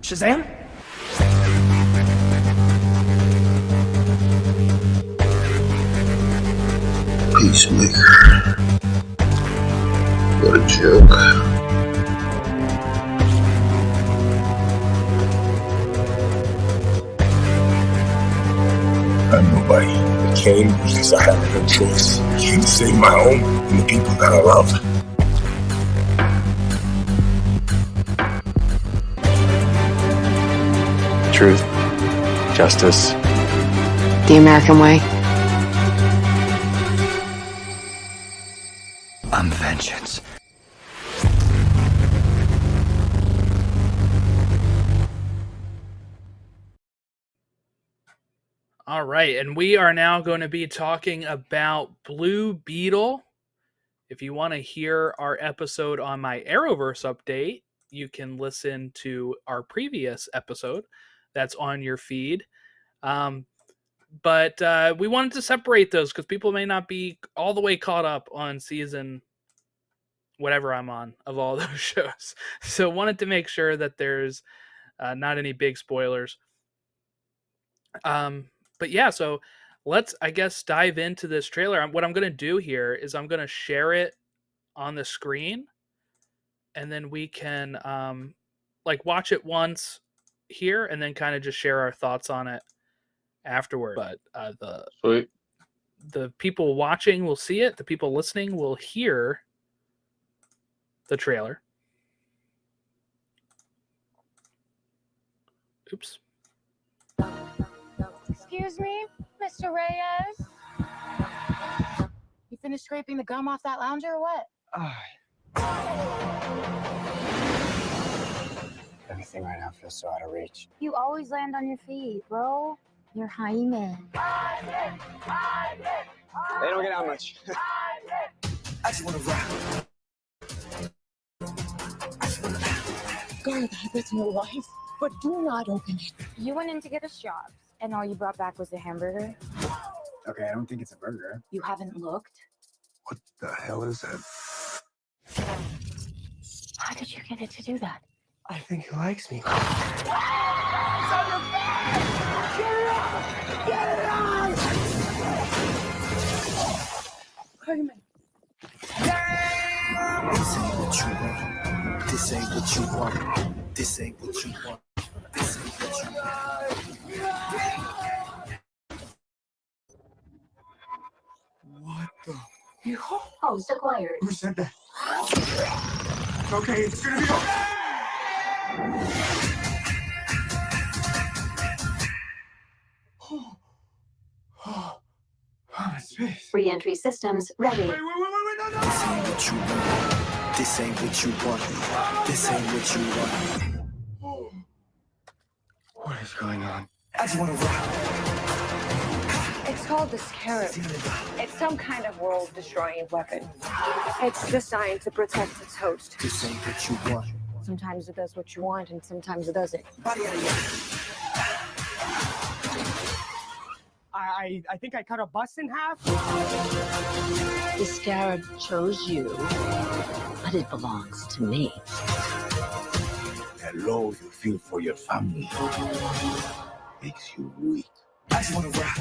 Shazam? Peacemaker. What a joke. I'm nobody. I came because I had no choice. I came to save my home and the people that I love. Truth, justice, the American way. I'm vengeance. All right, and we are now going to be talking about Blue Beetle. If you want to hear our episode on my Arrowverse update, you can listen to our previous episode that's on your feed. But we wanted to separate those because people may not be all the way caught up on season whatever I'm on of all those shows. So wanted to make sure that there's not any big spoilers. But yeah, so let's, I guess, dive into this trailer. What I'm going to do here is I'm going to share it on the screen, and then we can like watch it once here, and then kind of just share our thoughts on it afterward. But the people watching will see it. The people listening will hear the trailer. Oops. Excuse me, Mr. Reyes? You finished scraping the gum off that lounger or what? Everything right now feels so out of reach. You always land on your feet, bro. You're Jaime. They don't get out much. I just want to rock. Guard the habits in your life, but do not open it. You went in to get us jobs, and all you brought back was a hamburger? Okay, I don't think it's a burger. You haven't looked? What the hell is that? How did you get it to do that? I think he likes me. Jaime. This ain't what you want. This ain't what you want. This ain't what you want. This ain't what you want. What the? Host acquired. Who said that? Okay, it's gonna be okay. Oh, my space. Re-entry systems ready. This ain't what you want. This ain't what you want. This ain't what you want. what is going on? I just want to rock. It's called the Scarab. It's some kind of world-destroying weapon. It's designed to protect its host. This ain't what you want. Sometimes it does what you want, and sometimes it doesn't. I think I cut a bus in half. The Scarab chose you, but it belongs to me. That love you feel for your family makes you weak. I just want to rock.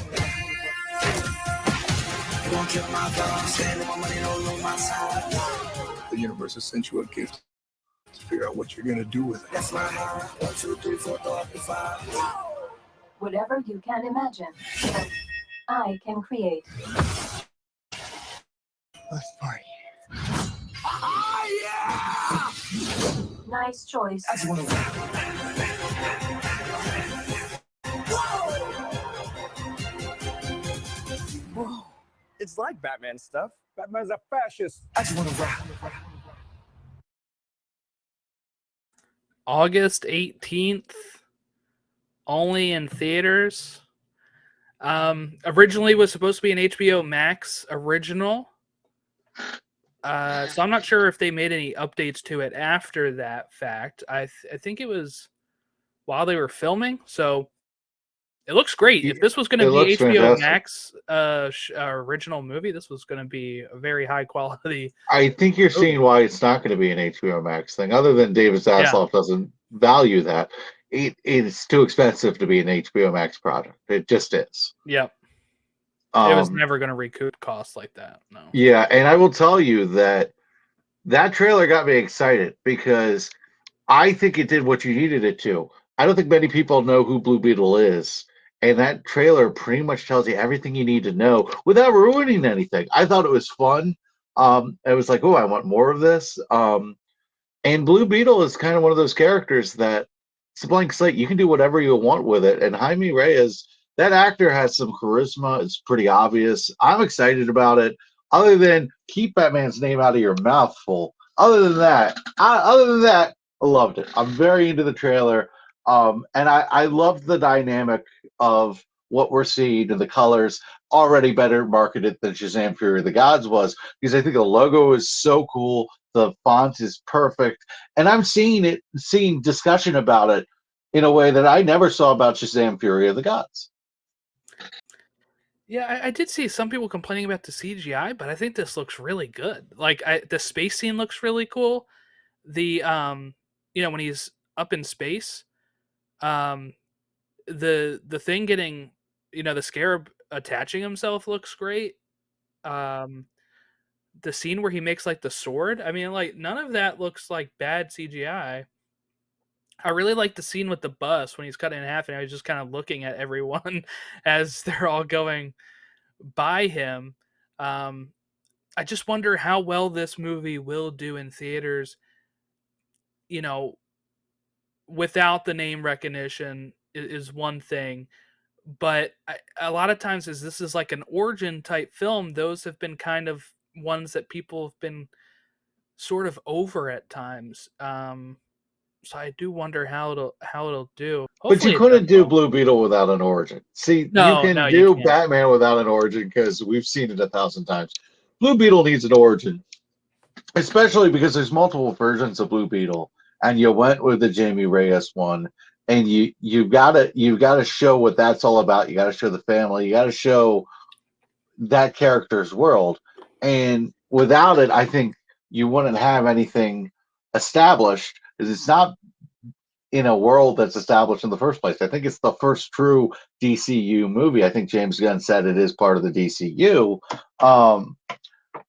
You won't kill my dog, standing my money all on my side. The universe has sent you a gift to figure out what you're gonna do with it. That's my high. 1, 2, 3, 4, 5. Whatever you can imagine, I can create. Let's party. Nice choice. I just want to rock. Whoa. It's like Batman stuff. Batman's a fascist. I just want to rock. August 18th, only in theaters. Originally was supposed to be an HBO Max original. So I'm not sure if they made any updates to it after that fact. I think it was while they were filming. So it looks great. If this was going to be HBO Max original movie, this was going to be a very high quality. I think you're seeing why it's not going to be an HBO Max thing. Other than David Zaslav doesn't value that. it's too expensive to be an HBO Max product. It just is. Yep. It was Um, never going to recoup costs like that. No. yeah, and I will tell you that trailer got me excited because I think it did what you needed it to. I don't think many people know who Blue Beetle is, and that trailer pretty much tells you everything you need to know without ruining anything. I thought it was fun. It was like, oh, I want more of this. And Blue Beetle is kind of one of those characters that it's a blank slate. You can do whatever you want with it. And Jaime Reyes, that actor has some charisma. It's pretty obvious. I'm excited about it. Other than keep Batman's name out of your mouth, full. Other than that, I loved it. I'm very into the trailer. And I love the dynamic of what we're seeing and the colors already better marketed than Shazam Fury of the Gods was, because I think the logo is so cool. The font is perfect, and I'm seeing discussion about it in a way that I never saw about Shazam: Fury of the Gods. Yeah, I did see some people complaining about the CGI, but I think this looks really good. Like the space scene looks really cool. The when he's up in space, um, the thing getting, the scarab attaching himself looks great. Um, the scene where he makes like the sword, I mean, like none of that looks like bad CGI. I really like the scene with the bus when he's cut in half and I was just kind of looking at everyone as they're all going by him. Um, I just wonder how well this movie will do in theaters, you know, without the name recognition is one thing. But a lot of times, as this is like an origin type film, those have been kind of ones that people have been sort of over at times. So I do wonder how it'll do. But you Hopefully, it does couldn't do well. Blue Beetle without an origin. See, you No, can no, you do can't. Batman without an origin because we've seen it 1,000 times. Blue Beetle needs an origin, especially because there's multiple versions of Blue Beetle, and you went with the Jamie Reyes one, and you've gotta show what that's all about. You got to show the family. You got to show that character's world, and without it, I think you wouldn't have anything established because it's not in a world that's established in the first place. I think it's the first true DCU movie. I think James Gunn said it is part of the DCU. Um,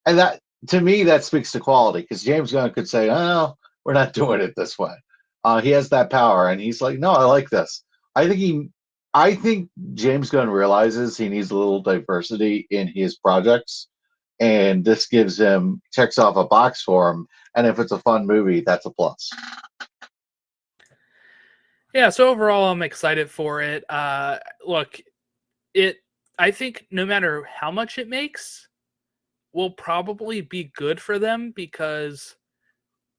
and that, to me, that speaks to quality because James Gunn could say, "Oh, we're not doing it this way." He has that power, and he's like, "No, I like this." I think I think James Gunn realizes he needs a little diversity in his projects, and this checks off a box for him. And if it's a fun movie, that's a plus. Yeah, so overall, I'm excited for it. Look, it. I think no matter how much it makes, will probably be good for them because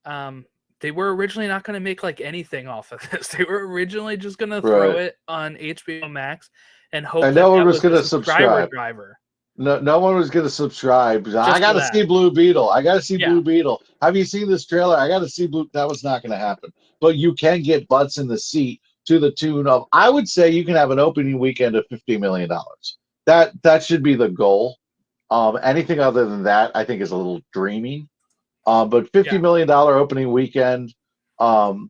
they were originally not going to make like anything off of this. They were originally just going to throw Right. it on HBO Max and hope And that no one that was was going the to subscriber subscribe. driver. No one was going to subscribe. I Just got for to that. see Blue Beetle. I got to see Yeah. Blue Beetle. Have you seen this trailer? I got to see Blue. That was not going to happen. But you can get butts in the seat to the tune of, I would say you can have an opening weekend of $50 million. That should be the goal. Anything other than that, I think, is a little dreaming. But $50 million opening weekend, um,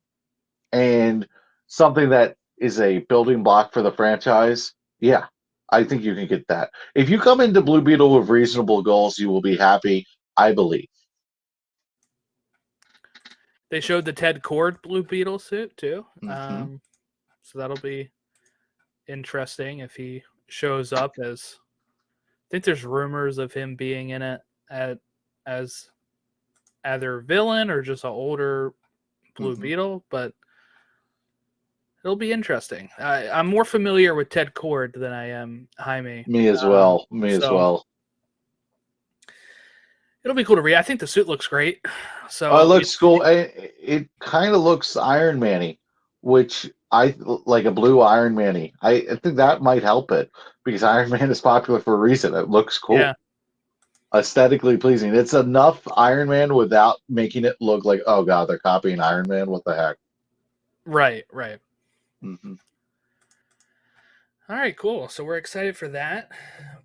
and something that is a building block for the franchise, yeah, I think you can get that. If you come into Blue Beetle with reasonable goals, you will be happy, I believe. They showed the Ted Kord Blue Beetle suit too. Mm-hmm. So that'll be interesting if he shows up as. I think there's rumors of him being in it as either villain or just an older Blue Mm-hmm. Beetle, but it'll be interesting. I'm more familiar with Ted Kord than I am Jaime. Me as well. Me as So well. it'll be cool to read. I think the suit looks great. It So looks cool. It kind of looks Iron Man-y, which I like, a blue Iron Man-y. I think that might help it because Iron Man is popular for a reason. It looks cool. yeah, Aesthetically pleasing. It's enough Iron Man without making it look like, oh god, they're copying Iron Man. What the heck? right. Mm-hmm. All right, cool. So we're excited for that.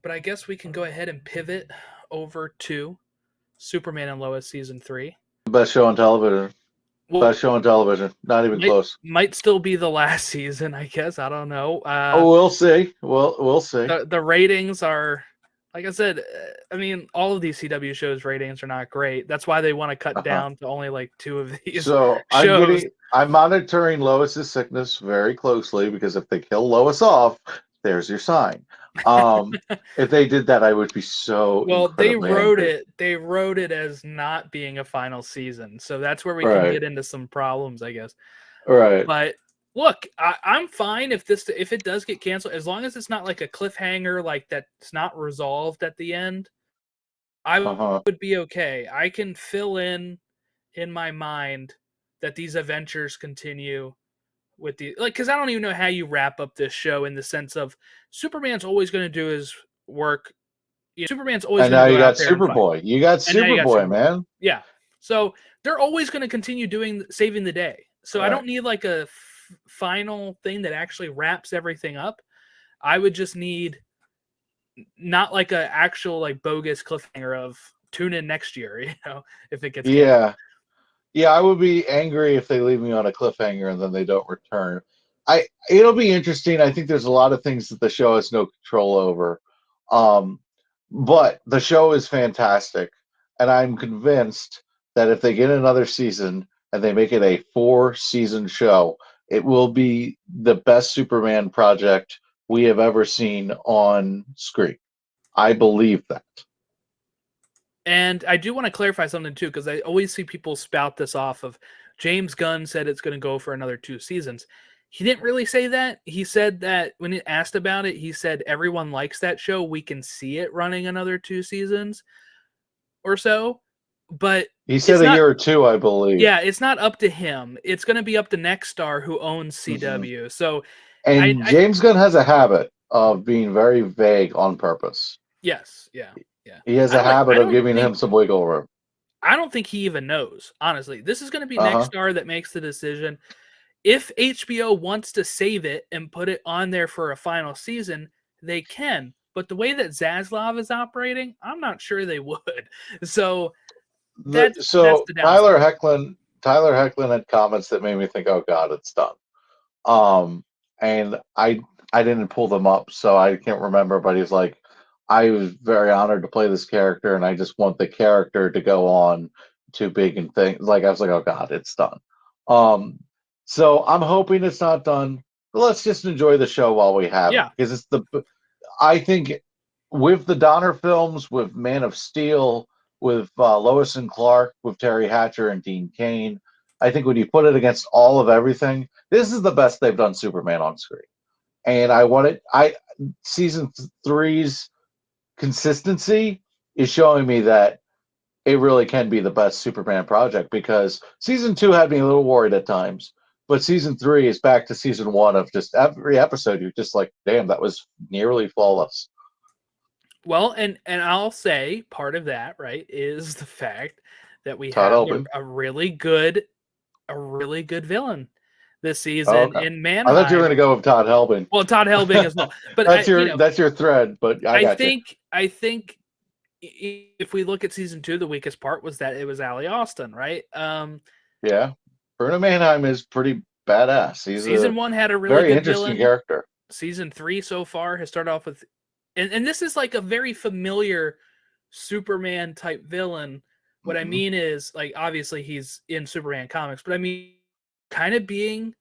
But I guess we can go ahead and pivot over to Superman and Lois season 3. Best show on television. Well, Best show on television. Not even close. might still be the last season, I guess. I don't know. Oh, we'll see. We'll see. The ratings are, like I said, I mean, all of these CW shows ratings are not great. That's why they want to cut down to only like 2 of these So shows. I'm monitoring Lois's sickness very closely because if they kill Lois off, there's your sign. If they did that, I would be so Well, incredibly angry. they wrote it as not being a final season. So that's where we can Right. get into some problems, I guess. Right. But look, I'm fine if it does get canceled, as long as it's not like a cliffhanger, like that's not resolved at the end. I would be okay. I can fill in my mind that these adventures continue with the because I don't even know how you wrap up this show in the sense of Superman's always going to do his work. Superman's always And going now to you go got out there and fight. Superboy. You got And now you got Superboy, Superboy. man. Yeah. So they're always going to continue saving the day. So I don't need like a final thing that actually wraps everything up. I would just need not like a actual like bogus cliffhanger of tune in next year, if it gets canceled. Yeah, I would be angry if they leave me on a cliffhanger and then they don't return. It'll be interesting. I think there's a lot of things that the show has no control over. But the show is fantastic, and I'm convinced that if they get another season and they make it a 4-season show, it will be the best Superman project we have ever seen on screen. I believe that. And I do want to clarify something too, because I always see people spout this off of James Gunn said it's going to go for another 2 seasons. He didn't really say that. He said that when he asked about it, he said everyone likes that show. We can see it running another 2 seasons or so. But he said a year or 2, I believe. Yeah, it's not up to him. It's going to be up to Nexstar, who owns CW. So, and James Gunn has a habit of being very vague on purpose. Yes, yeah. He has a habit of giving him some wiggle room. I don't think he even knows, honestly. This is going to be Nexstar that makes the decision. If HBO wants to save it and put it on there for a final season, they can. But the way that Zaslav is operating, I'm not sure they would. So that's the Tyler Hecklin had comments that made me think, "Oh God, it's done." And I didn't pull them up, so I can't remember. But he's like, I was very honored to play this character, and I just want the character to go on to big and things. Like I was like, oh God, it's done. So I'm hoping it's not done. But let's just enjoy the show while we have it, because I think with the Donner films, with Man of Steel, with Lois and Clark, with Terry Hatcher and Dean Cain, I think when you put it against all of everything, this is the best they've done Superman on screen. And season 3's consistency is showing me that it really can be the best Superman project, because season 2 had me a little worried at times, but season 3 is back to season 1 of just every episode you're just like, damn, that was nearly flawless. Well, and I'll say part of that, right, is the fact that we have a really good villain this season in Mannheim. I thought you were going to go with Todd Helbing. Well, Todd Helbing as well, but that's your thread. But I think if we look at season 2, the weakest part was that it was Ali Austin, right? Yeah, Bruno Mannheim is pretty badass. Season 1 had a really very good interesting character. Season 3 so far has started off with, and this is like a very familiar Superman type villain. What I mean is, like, obviously he's in Superman comics, but I mean kind of being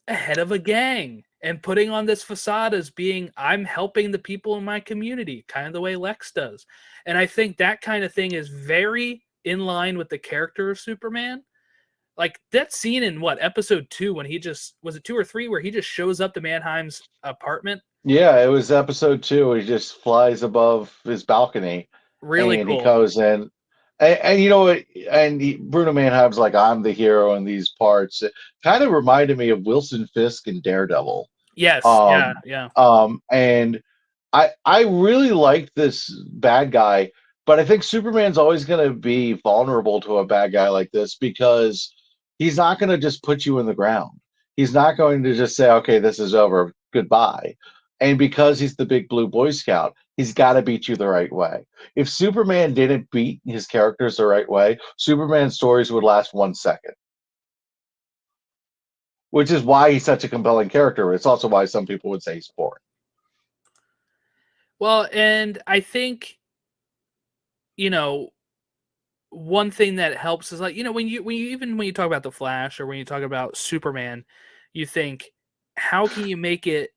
ahead of a gang and putting on this facade as being, I'm helping the people in my community, kind of the way Lex does. And I think that kind of thing is very in line with the character of Superman. Like that scene in episode 2, when he just, was it 2 or 3, where he just shows up to Mannheim's apartment? Yeah, it was episode 2. He just flies above his balcony. Really and cool. He goes in. And you know what? And Bruno Mannheim's like, I'm the hero in these parts. It kind of reminded me of Wilson Fisk and Daredevil. Yes. Yeah. And I really like this bad guy, but I think Superman's always going to be vulnerable to a bad guy like this, because he's not going to just put you in the ground. He's not going to just say, okay, this is over, goodbye. And because he's the big blue Boy Scout, he's got to beat you the right way. If Superman didn't beat his characters the right way, Superman's stories would last 1 second. which is why he's such a compelling character. It's also why some people would say he's boring. Well, and I think, one thing that helps is like, when you talk about the Flash or when you talk about Superman, you think, how can you make it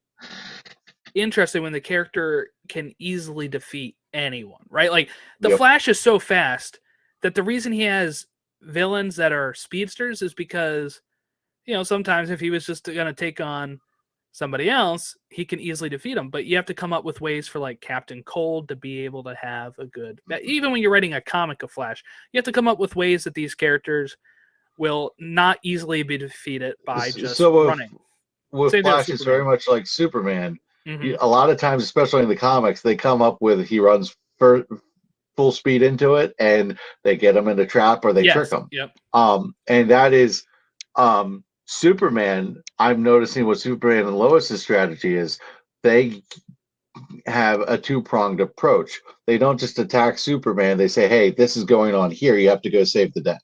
interesting when the character can easily defeat anyone, right? Like the Yep. Flash is so fast that the reason he has villains that are speedsters is because, sometimes if he was just going to take on somebody else, he can easily defeat them. But you have to come up with ways for like Captain Cold to be able to have a good, even when you're writing a comic of Flash, you have to come up with ways that these characters will not easily be defeated by just running. With Flash, it's very much like Superman. Mhm. A lot of times, especially in the comics, they come up with he runs full speed into it, and they get him in a trap or they trick him. Yep. And that is Superman. I'm noticing what Superman and Lois's strategy is. They have a two-pronged approach. They don't just attack Superman. They say, "Hey, this is going on here. You have to go save the day."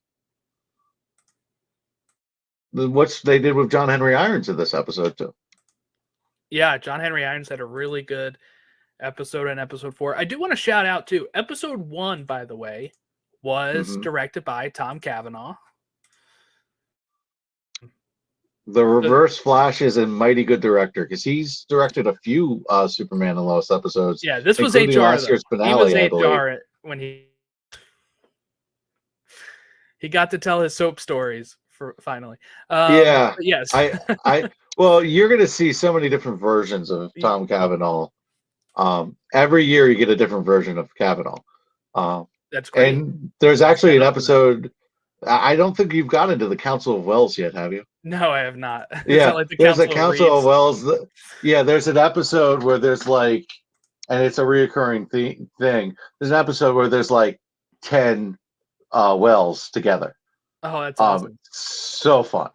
What they did with John Henry Irons in this episode too. Yeah, John Henry Irons had a really good episode in episode 4. I do want to shout out too. Episode 1, by the way, was directed by Tom Cavanaugh. The Reverse Flash is a mighty good director because he's directed a few Superman and Lois episodes. Yeah, this was HR. Last year's finale, he was HR when he got to tell his soap stories for finally. Yes. Well, you're going to see so many different versions of Tom Cavanaugh. Every year you get a different version of Cavanaugh. That's great. And there's actually an episode. I don't think you've got into the Council of Wells yet, have you? No, I have not. Yeah, like the there's a Council of Wells. There's an episode where there's like, and it's a reoccurring thing. There's an episode where there's like 10 Wells together. Oh, that's awesome. So fun.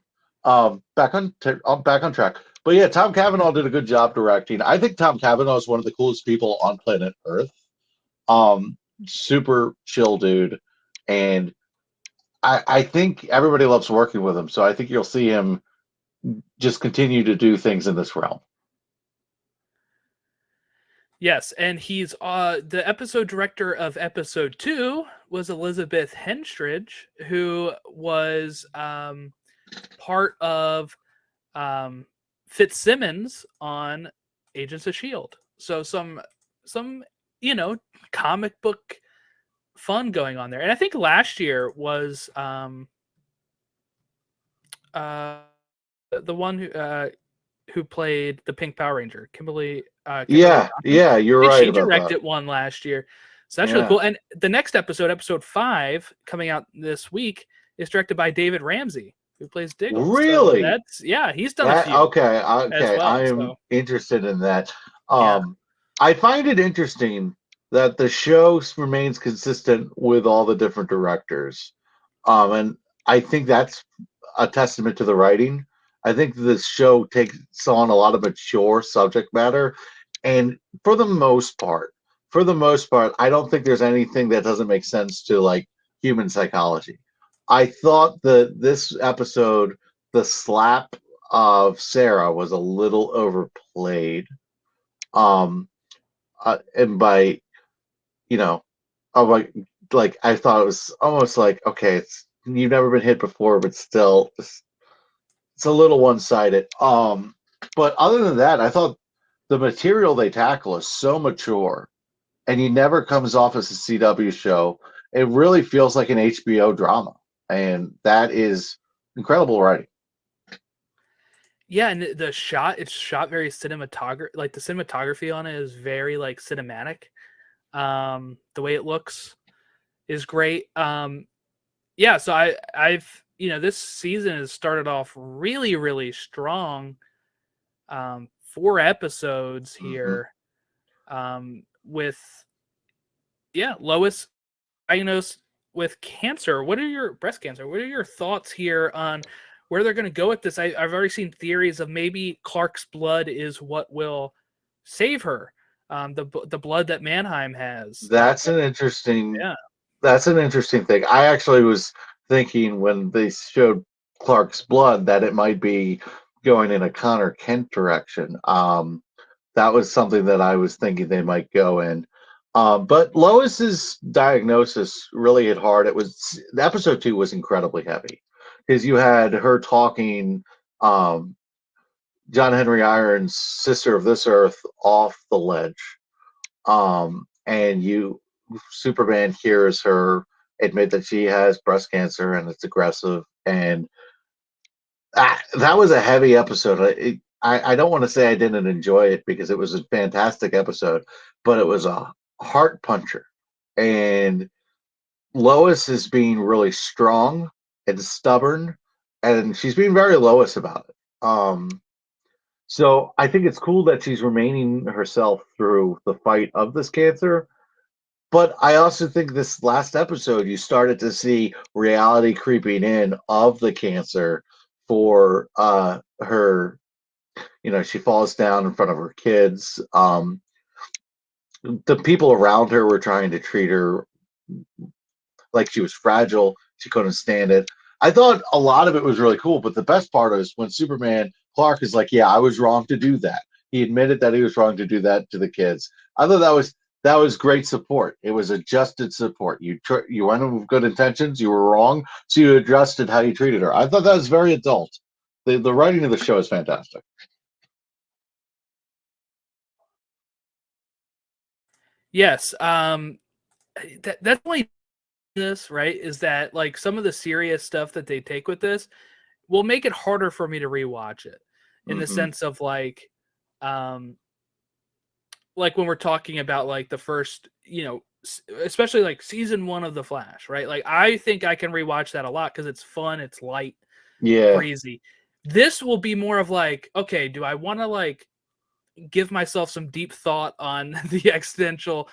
Back on track. But yeah, Tom Cavanaugh did a good job directing. I think Tom Cavanaugh is one of the coolest people on planet Earth. Super chill dude, and I think everybody loves working with him. So I think you'll see him just continue to do things in this realm. Yes, and he's the episode director of episode 2 was Elizabeth Henstridge, who was part of Fitzsimmons on Agents of S.H.I.E.L.D. So some comic book fun going on there. And I think last year was the one who played the Pink Power Ranger, Kimberly you're right. She directed one last year. So that's really cool. And the next episode 5, coming out this week, is directed by David Ramsey, who plays Diggle. Really? So he's done a few. Okay. Well, I am interested in that. I find it interesting that the show remains consistent with all the different directors. And I think that's a testament to the writing. I think this show takes on a lot of mature subject matter. And for the most part, I don't think there's anything that doesn't make sense to like human psychology. I thought that this episode, the slap of Sarah was a little overplayed. And by, I thought it was almost like, okay, you've never been hit before, but still, it's a little one-sided. But other than that, I thought the material they tackle is so mature, and he never comes off as a CW show. It really feels like an HBO drama, and that is incredible writing. Yeah, and it's shot very cinematography. Like the cinematography on it is very like cinematic. The way it looks is great. So I've this season has started off really, really strong. 4 episodes here, with Lois diagnosed with cancer. Breast cancer? What are your thoughts here on where they're going to go with this? I've already seen theories of maybe Clark's blood is what will save her. The blood that Mannheim has. That's an interesting. That's an interesting thing. I actually was thinking when they showed Clark's blood that it might be going in a Connor Kent direction. That was something that I was thinking they might go in. But Lois's diagnosis really hit hard. Episode 2 was incredibly heavy because you had her talking John Henry Irons' Sister of This Earth off the ledge. And Superman hears her admit that she has breast cancer and it's aggressive. And that was a heavy episode. I don't want to say I didn't enjoy it because it was a fantastic episode, but it was a heart puncher. And Lois is being really strong and stubborn, and she's being very Lois about it. So I think it's cool that she's remaining herself through the fight of this cancer. But I also think this last episode, you started to see reality creeping in of the cancer for her. She falls down in front of her kids. The people around her were trying to treat her like she was fragile. She couldn't stand it. I thought a lot of it was really cool, but the best part is when Superman Clark is like, "Yeah, I was wrong to do that." He admitted that he was wrong to do that to the kids. I thought that was great support. It was adjusted support. You went in with good intentions. You were wrong, so you adjusted how you treated her. I thought that was very adult. The writing of the show is fantastic. Yes. That's only this, right? Is that like some of the serious stuff that they take with this will make it harder for me to rewatch it in the sense of like when we're talking about like the first, especially like season 1 of The Flash, right? Like I think I can rewatch that a lot because it's fun, it's light, breezy. This will be more of like, okay, do I want to like give myself some deep thought on the existential,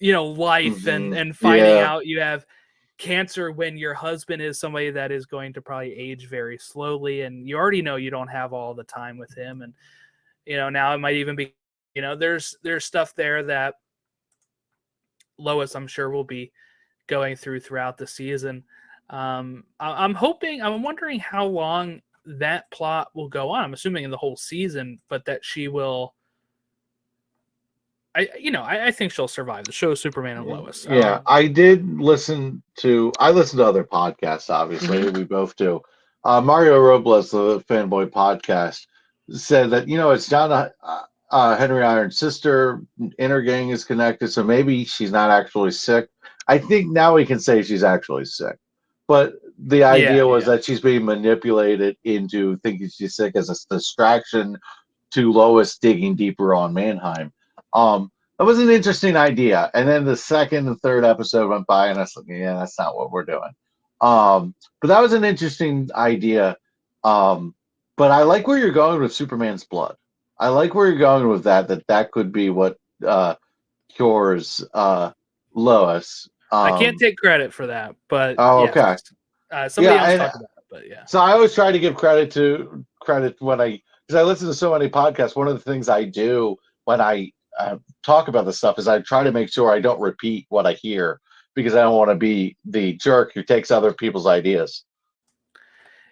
life and finding out you have cancer when your husband is somebody that is going to probably age very slowly, and you already know you don't have all the time with him, and now it might even be, there's stuff there that Lois, I'm sure, will be going throughout the season. I'm wondering how long that plot will go on. I'm assuming in the whole season, but that she will. I think she'll survive the show, Superman and Lois. Yeah, I listen to other podcasts. Obviously, we both do. Mario Robles, the Fanboy Podcast, said that it's John Henry Iron's sister. Inner gang is connected, so maybe she's not actually sick. I think now we can say she's actually sick, but the idea was that she's being manipulated into thinking she's sick as a distraction to Lois digging deeper on Mannheim. That was an interesting idea. And then the second and third episode went by, and I was like, yeah, that's not what we're doing. But that was an interesting idea. But I like where you're going with Superman's blood. I like where you're going with that could be what cures Lois. I can't take credit for that, but okay. Somebody else talked about it, but yeah. So I always try to give credit when because I listen to so many podcasts. One of the things I do when I talk about this stuff is I try to make sure I don't repeat what I hear because I don't want to be the jerk who takes other people's ideas.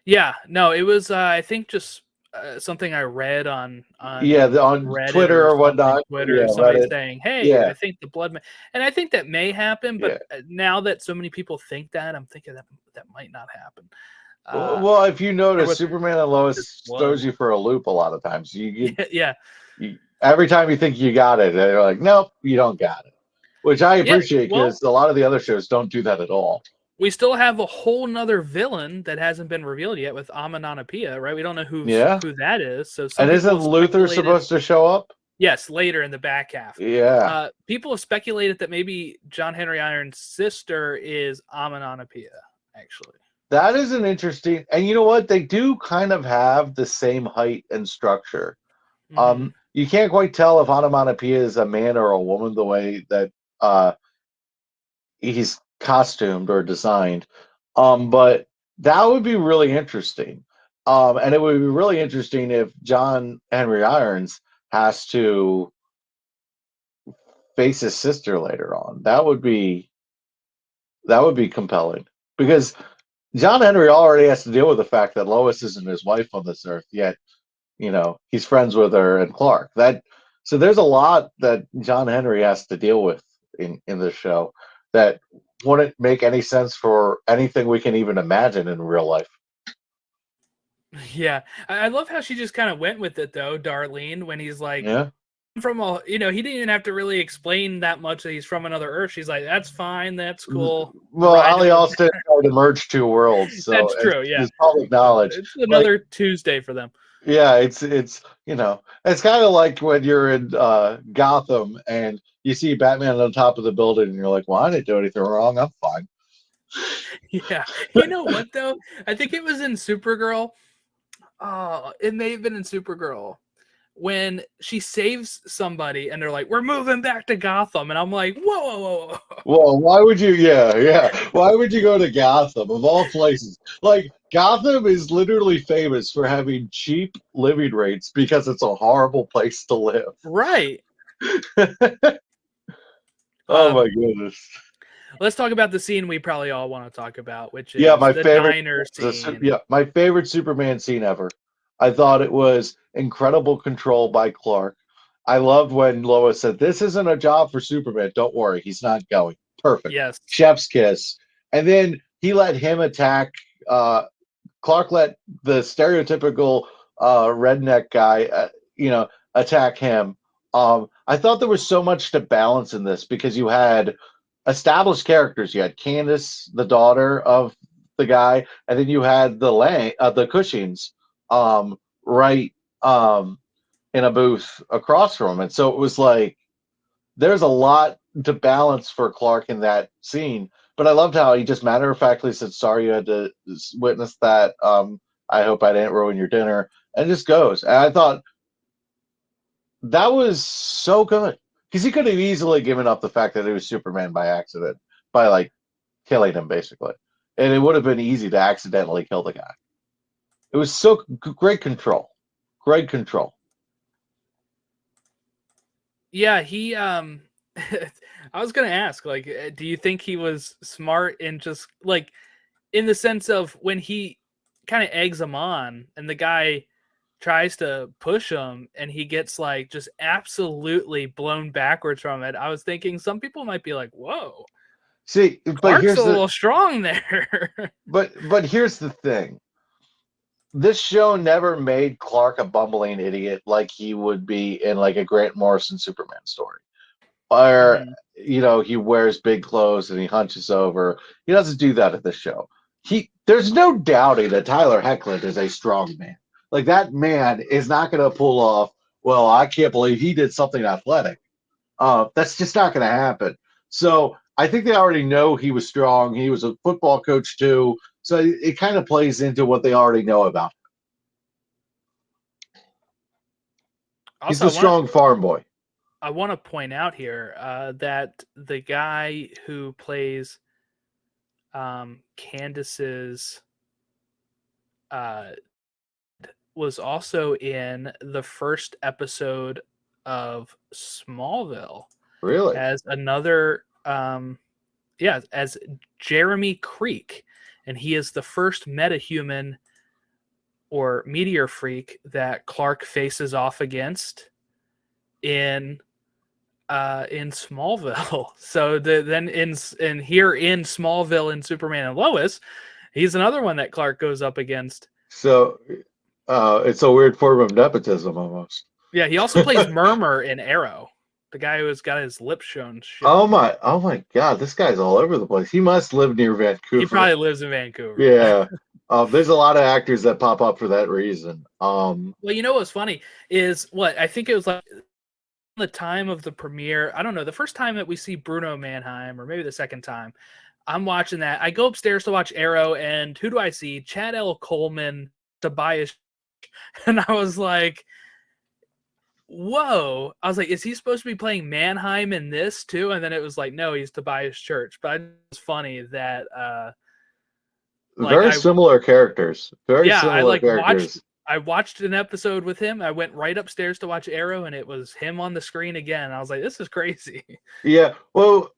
Yeah, no, it was I think just something I read on on Twitter or whatnot. Twitter, somebody saying, "Hey, I think the blood," and I think that may happen. But now that so many people think that, I'm thinking that might not happen. Well, if you notice, Superman and Lois throws you for a loop a lot of times. Every time you think you got it, they're like, "Nope, you don't got it," which I appreciate because a lot of the other shows don't do that at all. We still have a whole nother villain that hasn't been revealed yet with Amananapia, right? We don't know who that is. So and isn't Luther supposed to show up? Yes, later in the back half. Yeah. People have speculated that maybe John Henry Irons' sister is Amananapia, actually. That is an interesting, and you know what? They do kind of have the same height and structure. You can't quite tell if Onomatopoeia is a man or a woman the way that he's costumed or designed. But that would be really interesting. And it would be really interesting if John Henry Irons has to face his sister later on. That would be compelling because John Henry already has to deal with the fact that Lois isn't his wife on this earth yet. He's friends with her and Clark. So there's a lot that John Henry has to deal with in this show that wouldn't make any sense for anything we can even imagine in real life. Yeah, I love how she just kind of went with it though, Darlene, when he's like, Yeah. from all, he didn't even have to really explain that much that he's from another Earth. She's like, that's fine, that's cool. Well, Ride Ali over Austin tried to merge two worlds, so That's true, yeah. it's public knowledge. It's another Tuesday for them. Yeah, it's it's kind of like when you're in Gotham and you see Batman on top of the building and you're like, well, I didn't do anything wrong. I'm fine. Yeah. You know what though? I think it was in Supergirl. Oh, it may have been in Supergirl when she saves somebody and they're like, we're moving back to Gotham. And I'm like, whoa, whoa, whoa, whoa. Well, why would you? Yeah. Why would you go to Gotham of all places? Like Gotham is literally famous for having cheap living rates because it's a horrible place to live. Right. Oh my goodness. Let's talk about the scene we probably all want to talk about, which is my the favorite diner scene. my favorite Superman scene ever. I thought it was incredible control by Clark. I loved when Lois said, "This isn't a job for Superman. Don't worry, he's not going." Perfect. Yes. Chef's kiss. And then he let him attack. Clark let the stereotypical redneck guy, attack him. I thought there was so much to balance in this because you had established characters. You had Candace, the daughter of the guy, and then you had the Cushings, right in a booth across from him. And so it was like there's a lot to balance for Clark in that scene. But I loved how he just matter of factly said, "Sorry you had to witness that. I hope I didn't ruin your dinner," and just goes. And I thought that was so good because he could have easily given up the fact that it was Superman by accident by like killing him basically, and it would have been easy to accidentally kill the guy. It was so great control. Yeah, he I was gonna ask, like, do you think he was smart in just like in the sense of when he kind of eggs him on and the guy tries to push him and he gets like just absolutely blown backwards from it? I was thinking some people might be like, whoa, See, but Clark's here's a little strong there. but here's the thing. This show never made Clark a bumbling idiot like he would be in like a Grant Morrison Superman story. Or he wears big clothes and he hunches over. He doesn't do that at this show. There's no doubting that Tyler Hoechlin is a strong man. Like that man is not going to pull off, well, I can't believe he did something athletic. That's just not going to happen. So I think they already know he was strong. He was a football coach too. So it kind of plays into what they already know about him. He's a strong farm boy. I want to point out here that the guy who plays Candace's was also in the first episode of Smallville. Really? As another, as Jeremy Creek. And he is the first metahuman or meteor freak that Clark faces off against in Smallville. So then in here in Smallville in Superman and Lois, he's another one that Clark goes up against. So it's a weird form of nepotism almost. Yeah, he also plays Murmur in Arrow, the guy who has got his lips shown. Oh my God, this guy's all over the place. He must live near Vancouver. He probably lives in Vancouver. Yeah. There's a lot of actors that pop up for that reason. Well, you know what's funny is I think it was like the time of the premiere. I don't know, the first time that we see Bruno Mannheim, or maybe the second time, I'm watching that. I go upstairs to watch Arrow, and who do I see? Chad L. Coleman, Tobias, and I was like, whoa. I was like, is he supposed to be playing Mannheim in this too? And then it was like, no, he's Tobias Church. But it's funny that very similar characters. Very similar characters. I watched an episode with him. I went right upstairs to watch Arrow, and it was him on the screen again. I was like, this is crazy. Yeah. Well,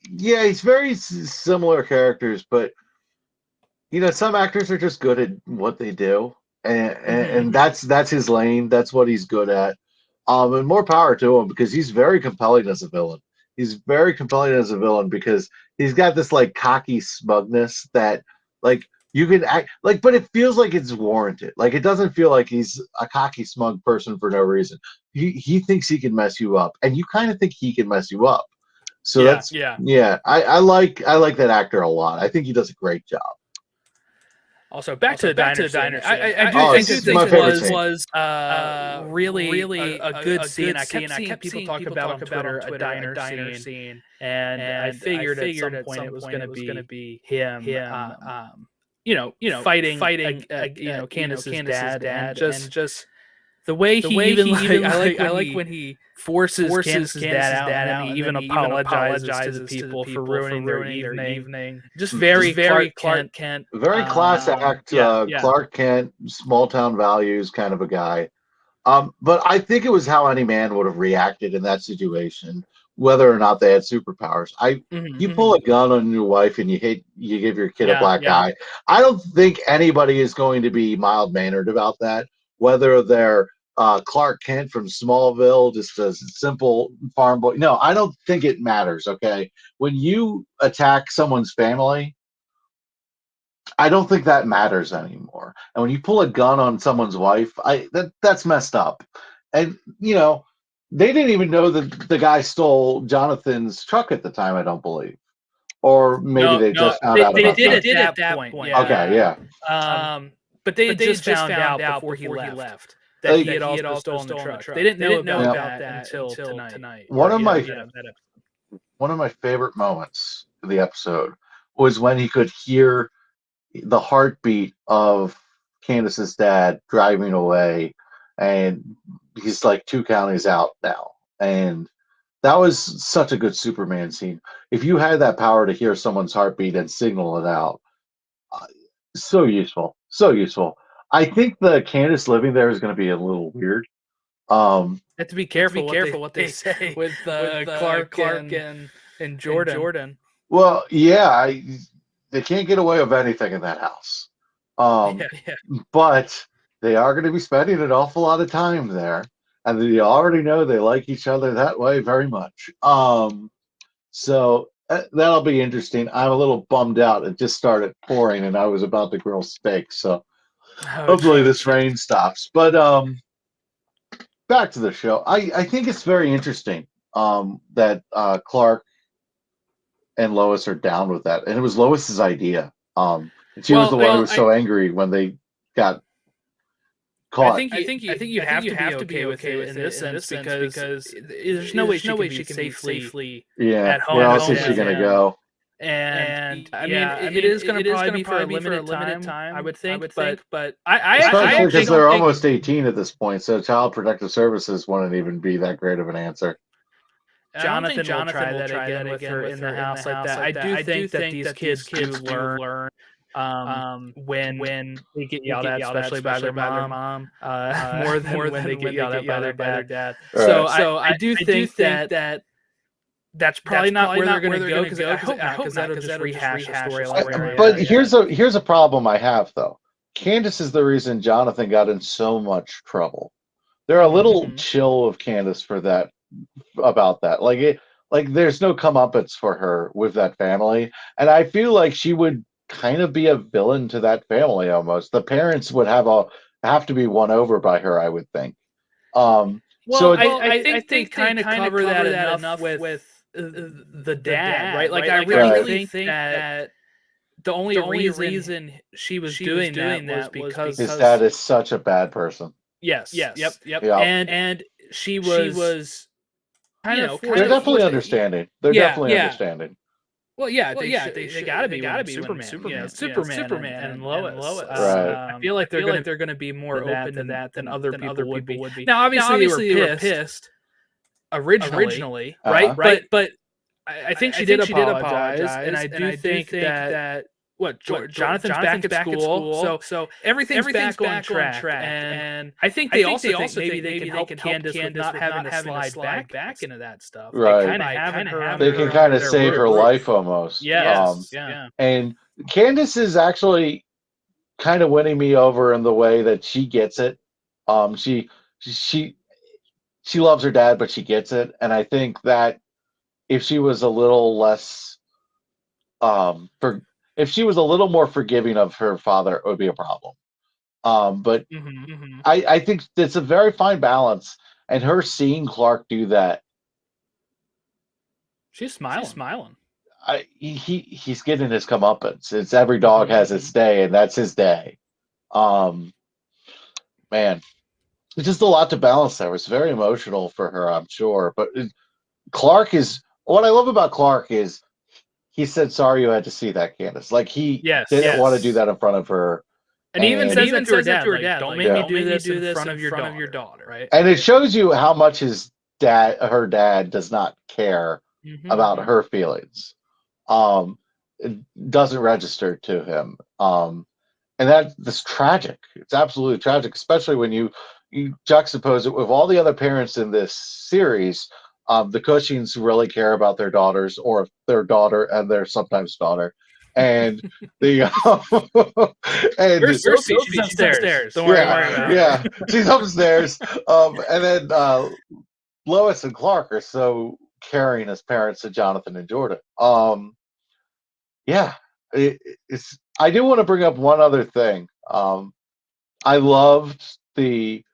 yeah, he's very similar characters, but some actors are just good at what they do, and Mhm. that's his lane. That's what he's good at. And more power to him because he's very compelling as a villain. He's very compelling as a villain because he's got this like cocky smugness that like you can act like, but it feels like it's warranted. Like it doesn't feel like he's a cocky smug person for no reason. He thinks he can mess you up, and you kind of think he can mess you up. So Yeah, that's yeah. yeah. I like that actor a lot. I think he does a great job. Also, back to the diner scene. I do Oh, think it's that my this favorite scene. was really a good scene. I kept seeing people talk about on Twitter a diner scene, and I figured at some point it was going to be him, fighting, Candace's dad, and just the way he even I like when he forces Candace's dad out, and then he even apologizes to the people for ruining their evening. Just very Clark Kent. Very class act. Yeah. Clark Kent, small town values kind of a guy. But I think it was how any man would have reacted in that situation, whether or not they had superpowers. You pull a gun on your wife and you give your kid a black eye. I don't think anybody is going to be mild mannered about that, whether they're Clark Kent from Smallville, just a simple farm boy. No, I don't think it matters. Okay, when you attack someone's family, I don't think that matters anymore. And when you pull a gun on someone's wife, that's messed up. And they didn't even know that the guy stole Jonathan's truck at the time. I don't believe, or maybe they just found out. They did at that point. Yeah. Okay, yeah. But they just found out before he left that he had also stolen the truck. They didn't know about that until tonight. One of my favorite moments of the episode was when he could hear the heartbeat of Candace's dad driving away, and he's like 2 counties out now. And that was such a good Superman scene. If you had that power to hear someone's heartbeat and signal it out, so useful, so useful. I think the Candace living there is going to be a little weird. Have to be careful what they say with Clark and Jordan. Well, yeah, they can't get away with anything in that house. But they are going to be spending an awful lot of time there, and they already know they like each other that way very much. So that'll be interesting. I'm a little bummed out. It just started pouring, and I was about to grill steak. So hopefully this rain stops. But back to the show. I think it's very interesting that Clark and Lois are down with that, and it was Lois's idea. She was the one who was so angry when they got caught. I think you have to be okay with it in this sense because there's no way she can be safely at home. Where else is she going to go? And I mean, it is going to probably be for a limited time, I would think. But I especially because they're think almost 18 at this point, so Child Protective Services wouldn't even be that great of an answer. Jonathan will try that again with her in the house like that. I do think that these kids do learn when they get yelled at, especially by their mom, more than when they get yelled at by their dad. Right. So I do think that that's probably not where they're going to go, because I hope not, because that'll just rehash the storyline. But here's a problem I have though. Candace is the reason Jonathan got in so much trouble. They're a little chill of Candace for that. About that, like there's no comeuppance for her with that family, and I feel like she would kind of be a villain to that family almost. The parents would have to be won over by her, I would think. I think they kind of cover that enough with the dad, right? Like I really think that the only reason she was doing that was because his dad is such a bad person. Yes. Yep. Yeah. And she was they're definitely understanding. They're definitely understanding. Well, they gotta be Superman and Lois. Right. I feel like they're gonna be more open to that than other people would be. Now, obviously, they were pissed originally, right? But I think she did apologize, and I do think that. Jonathan's back at school, so everything's back on track, and I think they also think maybe they can help Candace with not having to slide back into that stuff. Right. They kind of they can kind of save her life almost. Yeah. And Candace is actually kind of winning me over in the way that she gets it. She she she loves her dad, but she gets it, and I think that if she was a little less for if she was a little more forgiving of her father, it would be a problem. But I think it's a very fine balance, and her seeing Clark do that, She's smiling. He's getting his comeuppance. It's every dog has its day, and that's his day. Um, man, it's just a lot to balance there. It's very emotional for her, I'm sure. But Clark is what I love about Clark is he said sorry you had to see that, Candace. Like he didn't want to do that in front of her. And he even says that to her dad. Like, don't make me do this in front of your daughter, right? And it shows you how much her dad does not care about her feelings. It doesn't register to him. And that's tragic. It's absolutely tragic, especially when you juxtapose it with all the other parents in this series. The Cushings really care about their daughters, or their daughter and their sometimes daughter. And the and Where's Sophie? She's upstairs. Don't worry about it. Yeah, she's upstairs. And then Lois and Clark are so caring as parents to Jonathan and Jordan. Yeah, it's. I do want to bring up one other thing. I loved the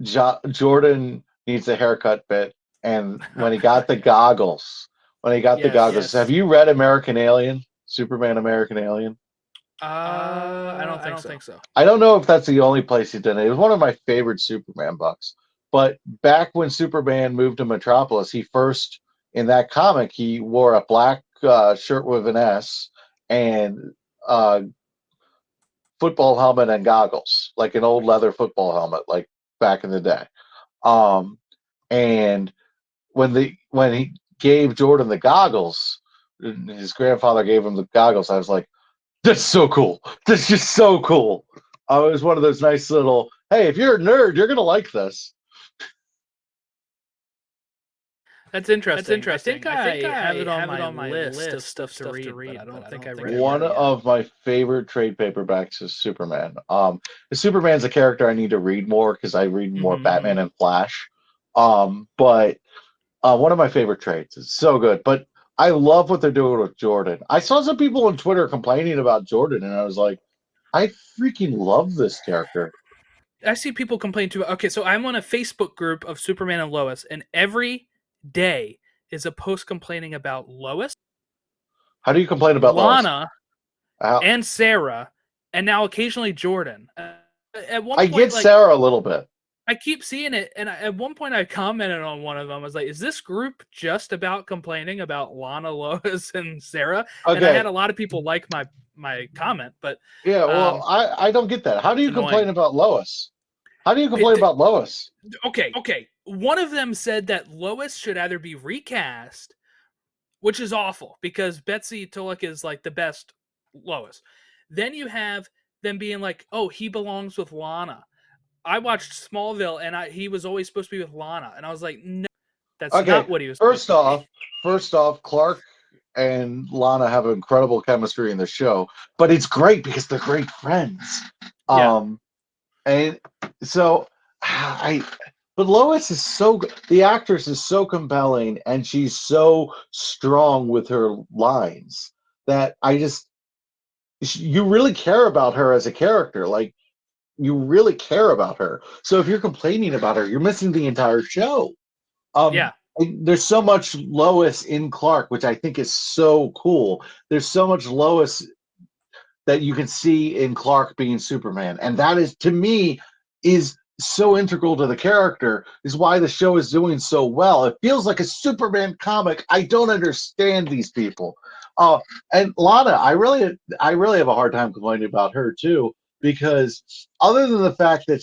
Jordan needs a haircut bit, and when he got the goggles. Have you read American Alien? Superman American Alien? I don't think so. I don't know if that's the only place he did it. It was one of my favorite Superman books. But back when Superman moved to Metropolis, in that comic, he wore a black shirt with an S and football helmet and goggles, like an old leather football helmet, like back in the day. And when he gave Jordan the goggles, his grandfather gave him the goggles. I was like, "That's so cool! That's just so cool!" It was one of those nice little, "Hey, if you're a nerd, you're gonna like this." That's interesting. I think I have it on my list of stuff to read, but I don't think I read it. One of my favorite trade paperbacks is Superman. Superman's a character I need to read more because I read more Batman and Flash. But one of my favorite trades. It's so good. But I love what they're doing with Jordan. I saw some people on Twitter complaining about Jordan, and I was like, I freaking love this character. I see people complain too. Okay, so I'm on a Facebook group of Superman and Lois, and every day is a post complaining about Lois. How do you complain about Lana Lois? And Sarah, and now occasionally Jordan. At one I point, get Sarah a little bit. I keep seeing it, and at one point I commented on one of them. I was like, "Is this group just about complaining about Lana, Lois, and Sarah?" Okay. And I had a lot of people like my comment, but yeah, well, I don't get that. How do you complain about Lois? How do you complain about Lois? Okay. One of them said that Lois should either be recast, which is awful because Betsy Tulloch is like the best Lois. Then you have them being like, "Oh, he belongs with Lana." I watched Smallville, and he was always supposed to be with Lana, and I was like, "No, that's not what he was." First off, Clark and Lana have incredible chemistry in the show, but it's great because they're great friends. And so but Lois is so good. The actress is so compelling, and she's so strong with her lines that you really care about her as a character. Like, you really care about her. So if you're complaining about her, you're missing the entire show. There's so much Lois in Clark, which I think is so cool. There's so much Lois that you can see in Clark being Superman, and that is, to me, is so integral to the character, is why the show is doing so well. It feels like a Superman comic. I don't understand these people. And Lana, I really have a hard time complaining about her too, because other than the fact that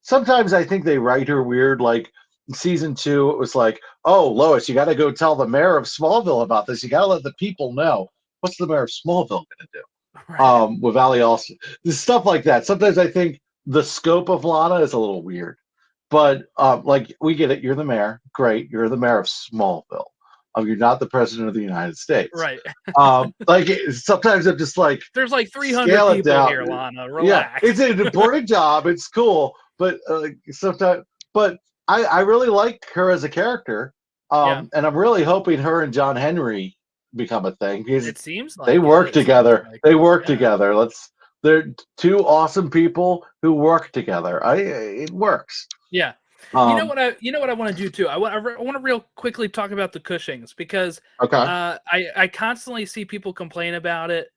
sometimes I think they write her weird. Like season 2, it was like, "Oh, Lois, you got to go tell the mayor of Smallville about this. You got to let the people know." What's the mayor of Smallville going to do? Right. With Ali Olsen, stuff like that. Sometimes I think the scope of Lana is a little weird, but like, we get it. You're the mayor. Great. You're the mayor of Smallville. You're not the president of the United States. Right. Sometimes I'm just like, There's like 300 scale it people down. here, Lana. Yeah, Relax. it's an important job. It's cool, but sometimes, but I really like her as a character. Yeah. And I'm really hoping her and John Henry become a thing because It seems like they work together. They work together. They're two awesome people who work together. It works. Yeah. You know what I want to do too? I want to real quickly talk about the Cushings because Okay. I constantly see people complain about it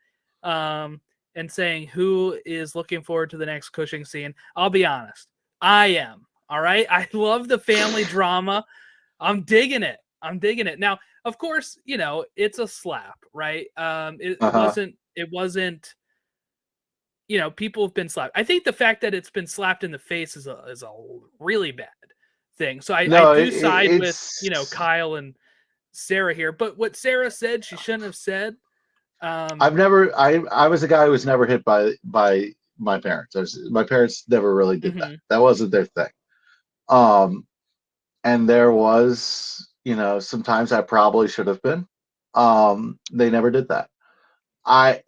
and saying who is looking forward to the next Cushing scene. I'll be honest. I am. All right. I love the family drama. I'm digging it. Now, of course, it's a slap, right? It wasn't, people have been slapped. I think the fact that it's been slapped in the face is a really bad thing. So I do side with, Kyle and Sarah here. But what Sarah said, she shouldn't have said. I was a guy who was never hit by my parents. My parents never really did that. That wasn't their thing. And there was, sometimes I probably should have been. They never did that. I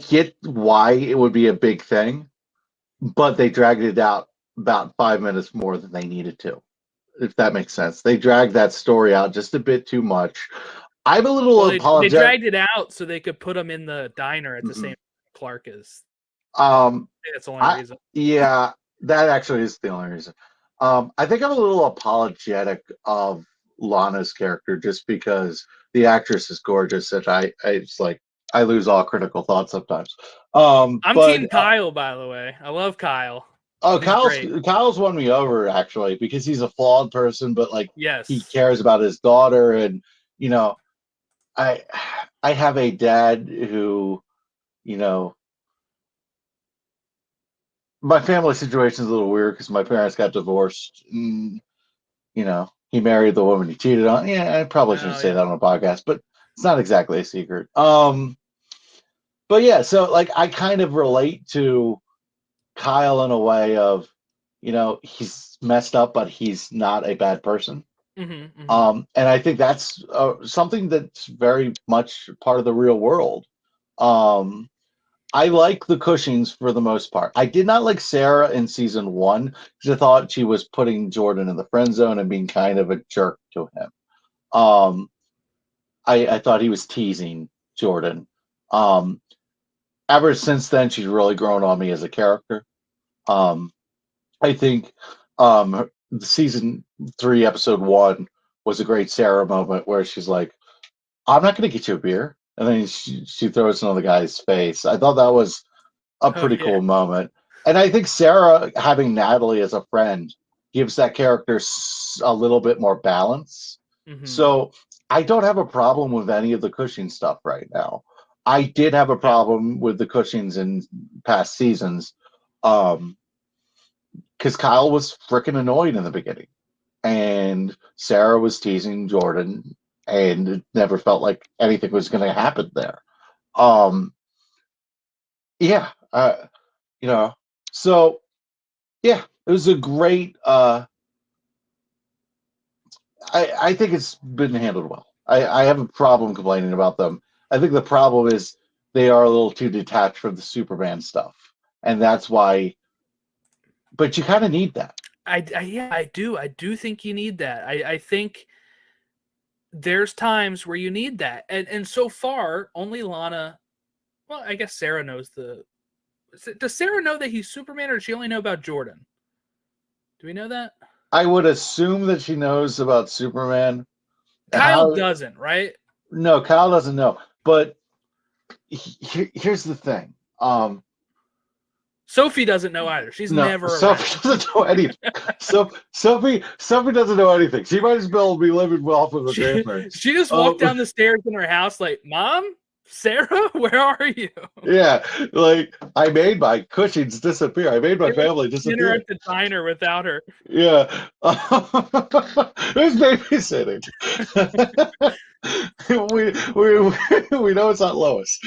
get why it would be a big thing, but they dragged it out about 5 minutes more than they needed to, if that makes sense. They dragged that story out just a bit too much. I'm a little apologetic. They dragged it out so they could put him in the diner at the same time Clark is. That's the only reason. Yeah, that actually is the only reason. I think I'm a little apologetic of Lana's character just because the actress is gorgeous, and it's like I lose all critical thought sometimes. I'm Team Kyle, by the way. I love Kyle. Oh, Kyle's won me over actually because he's a flawed person, but he cares about his daughter, and I have a dad who, my family situation is a little weird because my parents got divorced. And, he married the woman he cheated on. Yeah, I probably shouldn't say that on a podcast, but it's not exactly a secret. But yeah, so I kind of relate to Kyle in a way of, he's messed up, but he's not a bad person. And I think that's something that's very much part of the real world. I like the Cushings for the most part. I did not like Sarah in season 1 because I thought she was putting Jordan in the friend zone and being kind of a jerk to him. I thought he was teasing Jordan. Ever since then, she's really grown on me as a character. I think the season 3, episode 1 was a great Sarah moment where she's like, I'm not going to get you a beer. And then she throws it on the guy's face. I thought that was a pretty cool moment. And I think Sarah having Natalie as a friend gives that character a little bit more balance. So I don't have a problem with any of the Cushing stuff right now. I did have a problem with the Cushings in past seasons because Kyle was freaking annoyed in the beginning. And Sarah was teasing Jordan, and it never felt like anything was going to happen there. So yeah, it was a great. I think it's been handled well. I have a problem complaining about them. I think the problem is they are a little too detached from the Superman stuff, and that's why. But you kind of need that. I do. I do think you need that. I think there's times where you need that. And so far, only Lana, well, I guess Sarah knows does Sarah know that he's Superman, or does she only know about Jordan? Do we know that? I would assume that she knows about Superman. Kyle doesn't, right? No, Kyle doesn't know. But here's the thing. Sophie doesn't know either. She's never around. Sophie doesn't know anything. Sophie doesn't know anything. She might as well be living well with her grandparents. She just walked down the stairs in her house like, Mom? Sarah, where are you? Yeah, I made my Cushings disappear. I made my family disappear. Dinner at the diner without her. Yeah. Who's babysitting? we know it's not Lois.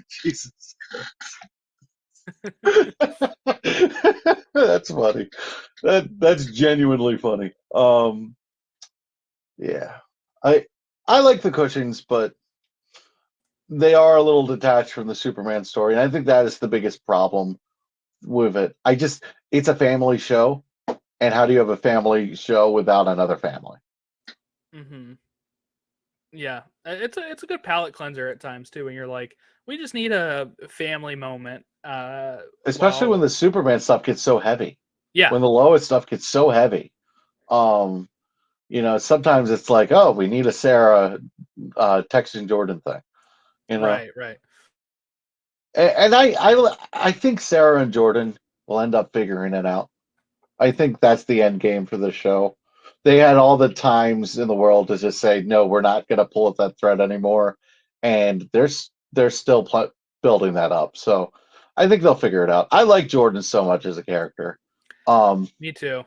Jesus. That's funny. That's genuinely funny. Yeah. I like the Cushings, but they are a little detached from the Superman story, and I think that is the biggest problem with it. It's a family show, and how do you have a family show without another family? Mm-hmm. Yeah, it's a good palate cleanser at times too. When you're like, we just need a family moment. Especially when While the Superman stuff gets so heavy. yeah, When the Lois stuff gets so heavy. Um, sometimes it's like, oh, we need a Sarah texting Jordan thing. You know, right. and I think Sarah and Jordan will end up figuring it out. I think that's the end game for the show. They had all the times in the world to just say, no, we're not going to pull at that thread anymore, and they're still building that up. So I think they'll figure it out. I like Jordan so much as a character. Um, Me too.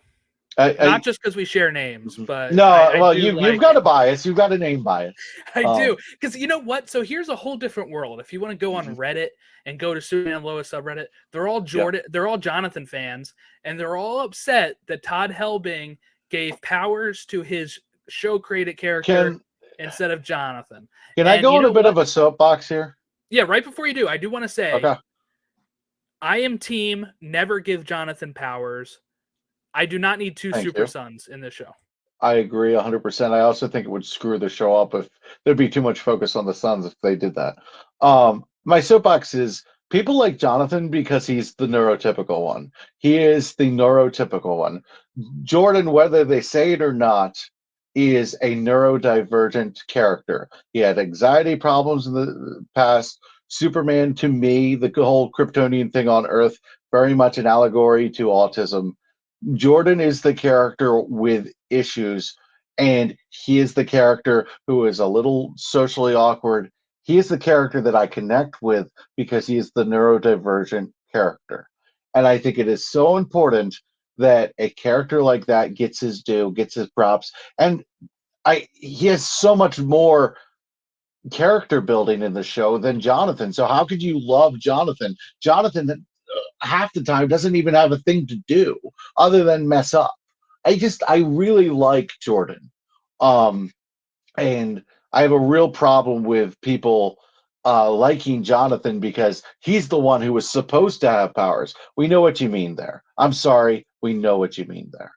Not I just because we share names, but no, I well, do you've like got a bias. You've got a name bias. I do Um, because you know what? So here's a whole different world. If you want to go on mhm, Reddit and go to Superman and Lois subreddit, they're all yeah. Jonathan fans, and they're all upset that Todd Helbing gave powers to his show created character Can instead of Jonathan. can I And go you on a know bit what? of a soapbox here? Yeah, right before you do, I do want to say Okay, I am team never give Jonathan powers. I do not need two thank super you. sons in this show. I agree 100%. I also think it would screw the show up if there'd be too much focus on the Suns if they did that. My soapbox is people like Jonathan because he's the neurotypical one. He is the neurotypical one. Jordan, whether they say it or not, is a neurodivergent character. He had anxiety problems in the past. Superman, to me, the whole Kryptonian thing on Earth, very much an allegory to autism. Jordan is the character with issues, and he is the character who is a little socially awkward. He is the character that I connect with because he is the neurodivergent character. And I think it is so important that a character like that gets his due, gets his props. And he has so much more character building in the show than Jonathan. So how could you love Jonathan? Jonathan half the time doesn't even have a thing to do other than mess up. I really like Jordan. Um and I have a real problem with people liking Jonathan because he's the one who was supposed to have powers. We know what you mean there. I'm sorry, we know what you mean there.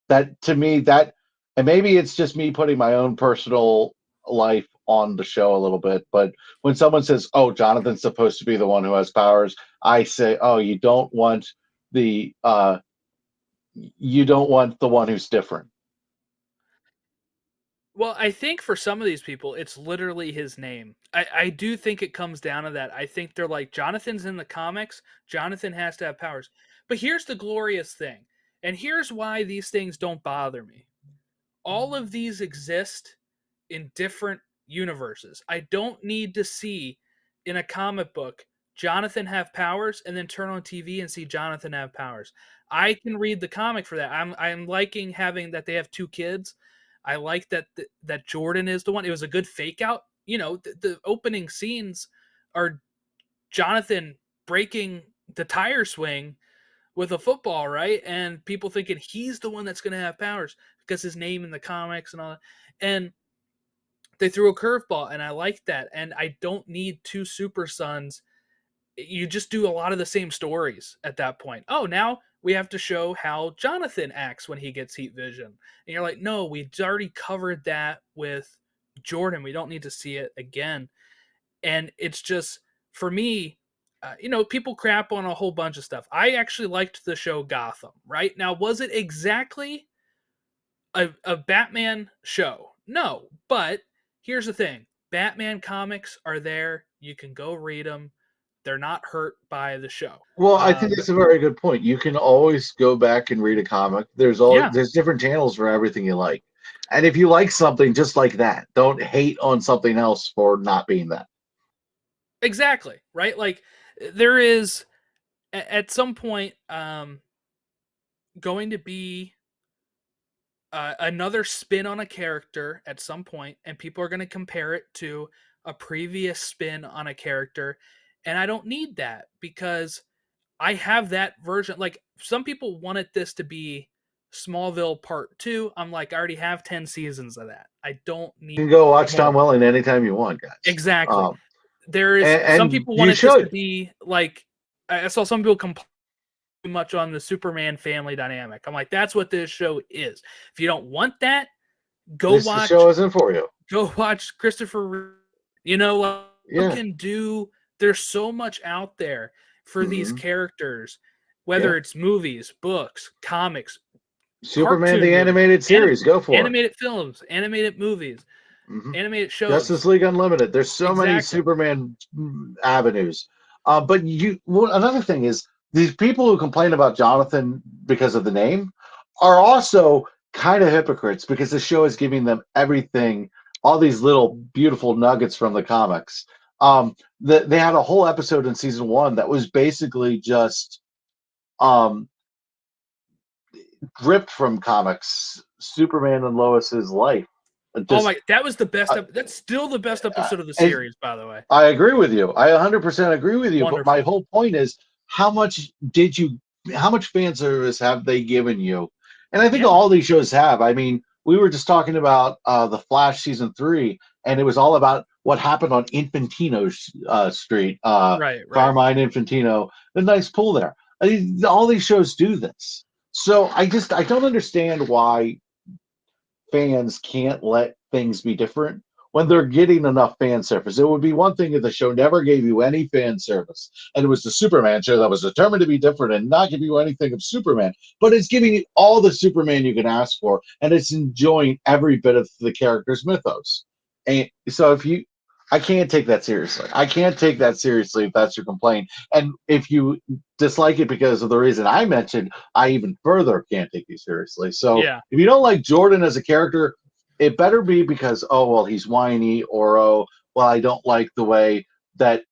That to me, and maybe it's just me putting my own personal life on the show a little bit, but when someone says, "Oh, Jonathan's supposed to be the one who has powers," I say, "Oh, the you don't want the one who's different." Well, I think for some of these people, it's literally his name. I do think it comes down to that. I think they're like, Jonathan's in the comics. Jonathan has to have powers. But here's the glorious thing. And here's why these things don't bother me. All of these exist in different universes. I don't need to see in a comic book Jonathan have powers and then turn on TV and see Jonathan have powers. I can read the comic for that. I'm liking having that they have two kids. I like that Jordan is the one. It was a good fake out. You know, the opening scenes are Jonathan breaking the tire swing with a football, right? And people thinking he's the one that's going to have powers because his name in the comics and all that. And they threw a curveball, and I like that. And I don't need two super sons. You just do a lot of the same stories at that point. Oh, now we have to show how Jonathan acts when he gets heat vision. And you're like, no, we already covered that with Jordan. We don't need to see it again. And it's just, for me, people crap on a whole bunch of stuff. I actually liked the show Gotham, right? Now, was it exactly a Batman show? No, but here's the thing. Batman comics are there. You can go read them. They're not hurt by the show. Well, I think that's a very good point. You can always go back and read a comic. Yeah, There's different channels for everything you like. And if you like something just like that, don't hate on something else for not being that. exactly. Right? Like there is at some point going to be another spin on a character at some point, and people are going to compare it to a previous spin on a character. And I don't need that because I have that version. Like some people wanted this to be Smallville Part 2. I'm like, I already have 10 seasons of that. I don't need You can go watch more. Tom Welling anytime you want, guys. Exactly. There is some and people you wanted this to should. be like, I saw some people complain too much on the Superman family dynamic. I'm like, that's what this show is. If you don't want that, go This watch. show isn't for you. Go watch Christopher Reeve. You know, like, you Yeah. can do. There's so much out there for these characters, whether Yeah. it's movies, books, comics, Superman cartoon the movies, animated series. Go for animated films, animated movies, animated shows. Justice League Unlimited. There's so many Exactly. Superman avenues. But another thing is these people who complain about Jonathan because of the name are also kind of hypocrites because the show is giving them everything, all these little beautiful nuggets from the comics. They had a whole episode in season 1 that was basically just ripped from comics, Superman and Lois's life. That was the best. That's still the best episode of the and- series, by the way. I agree with you. I 100% agree with you. Wonderful. But my whole point is, how much fan service have they given you? And I think all these shows have. I mean, we were just talking about the Flash season 3, and it was all about what happened on Infantino Street, Right. Carmine Infantino. A nice pool there. I mean, all these shows do this. So I don't understand why fans can't let things be different when they're getting enough fan service. It would be one thing if the show never gave you any fan service and it was the Superman show that was determined to be different and not give you anything of Superman, but it's giving you all the Superman you can ask for, and it's enjoying every bit of the character's mythos. And so I can't take that seriously. I can't take that seriously if that's your complaint. And if you dislike it because of the reason I mentioned, I even further can't take you seriously. So Yeah. if you don't like Jordan as a character, it better be because, oh, well, he's whiny, or, oh, well, I don't like the way that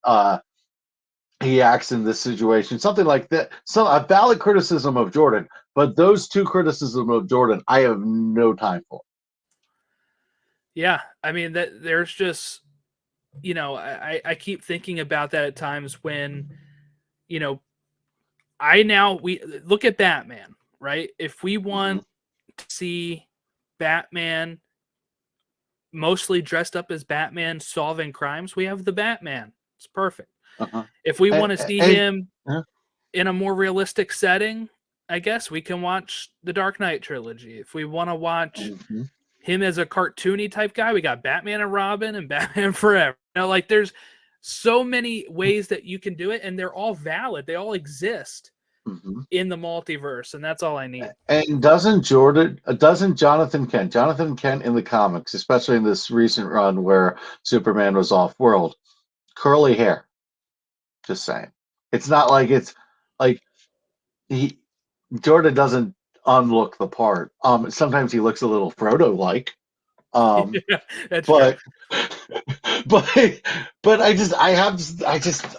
he acts in this situation. Something like that. So a valid criticism of Jordan, but those two criticisms of Jordan, I have no time for. Yeah. I mean, there's just, you know, I keep thinking about that at times when, you know, we look at Batman, right? If we want to see Batman mostly dressed up as Batman solving crimes, we have the Batman. It's perfect. If we want to see him in a more realistic setting, I guess we can watch the Dark Knight trilogy. If we want to watch him as a cartoony type guy, we got Batman and Robin and Batman Forever. You know, like there's so many ways that you can do it, and they're all valid. They all exist in the multiverse, and that's all I need. And doesn't Jonathan Kent in the comics, especially in this recent run where Superman was off-world, curly hair. Just saying. It's not like it's like Jordan doesn't unlook the part. Sometimes he looks a little Frodo-like. Yeah, that's but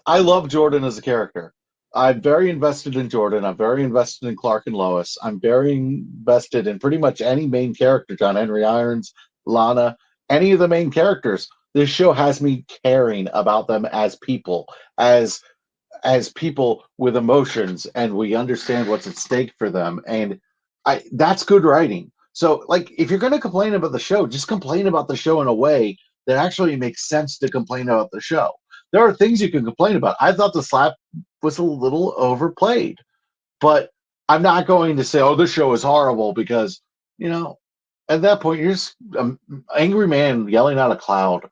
I love Jordan as a character. I'm very invested in Jordan. I'm very invested in Clark and Lois. I'm very invested in pretty much any main character, John Henry Irons, Lana, any of the main characters. This show has me caring about them as people, as people with emotions, and we understand what's at stake for them. And that's good writing. So, like, if you're going to complain about the show, just complain about the show in a way that actually makes sense to complain about the show. There are things you can complain about. I thought the slap was a little overplayed, but I'm not going to say, oh, this show is horrible, because, you know, at that point, you're just an angry man yelling at a cloud.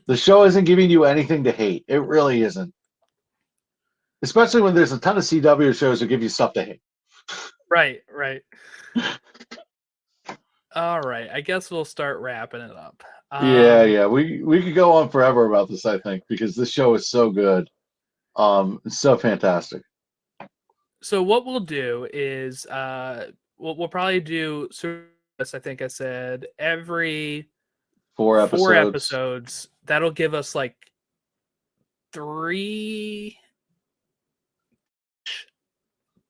The show isn't giving you anything to hate. It really isn't. Especially when there's a ton of CW shows that give you stuff to hate. Right. All right. I guess we'll start wrapping it up. Yeah. We could go on forever about this, I think, because this show is so good. It's so fantastic. So what we'll do is we'll probably do, I think I said, every 4 episodes. 4 episodes. That'll give us like 3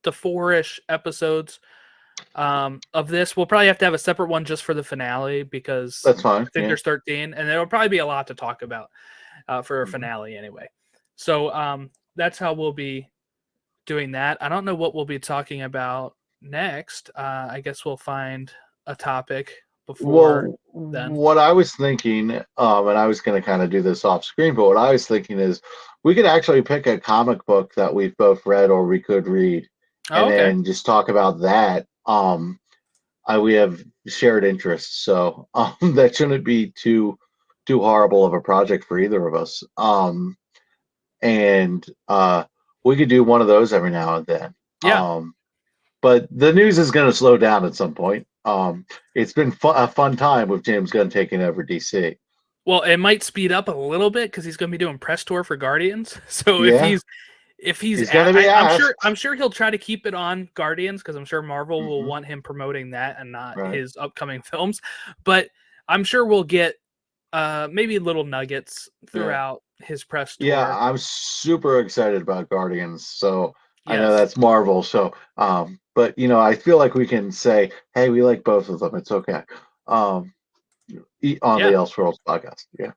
to 4-ish episodes of this. We'll probably have to have a separate one just for the finale, because that's fine. I think there's 13, and there'll probably be a lot to talk about for a finale anyway. So that's how we'll be doing that. I don't know what we'll be talking about next, I guess we'll find a topic before then. What I was thinking, and I was going to kind of do this off screen, but what I was thinking is we could actually pick a comic book that we've both read or we could read, and then just talk about that. We have shared interests, so that shouldn't be too horrible of a project for either of us. And we could do one of those every now and then. Yeah. But the news is going to slow down at some point. It's been a fun time with James Gunn taking over DC. Well, it might speed up a little bit because he's going to be doing press tour for Guardians. So if he's going to be I'm sure he'll try to keep it on Guardians because I'm sure Marvel will want him promoting that and not his upcoming films. But I'm sure we'll get maybe little nuggets throughout his press tour. Yeah, I'm super excited about Guardians. So I know that's Marvel. So, but I feel like we can say, hey, we like both of them. It's okay. On the Elseworlds podcast. Yeah.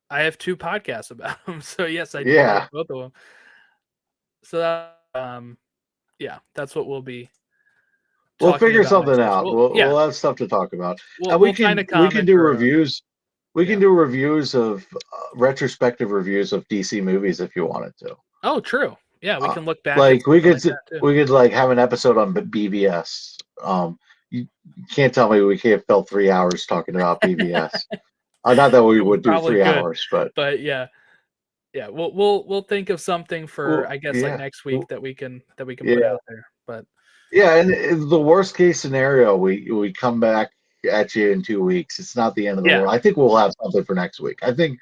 I have 2 podcasts about them. So yes, I do like both of them. So that's what we'll be. We'll figure something out. We'll have stuff to talk about. We can do reviews. We can do reviews of retrospective reviews of DC movies if you wanted to. Oh, true. Yeah, we can look back. Like we could like have an episode on BVS. You can't tell me we can't fill 3 hours talking about BVS. Not that we would do 3 hours, but yeah. We'll think of something for I guess like next week that we can put out there. But yeah, and the worst case scenario, we come back at you in 2 weeks. It's not the end of the world. I think we'll have something for next week. I think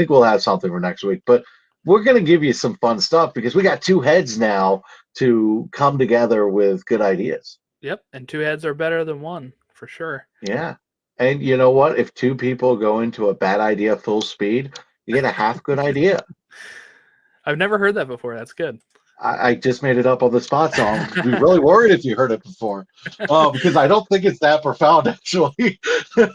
we'll have something for next week. But we're going to give you some fun stuff because we got 2 heads now to come together with good ideas. Yep, and 2 heads are better than 1 for sure. Yeah, and you know what? If 2 people go into a bad idea full speed, you get a half good idea. I've never heard that before. That's good. I just made it up on the spot, so I'd be really worried if you heard it before, because I don't think it's that profound, actually.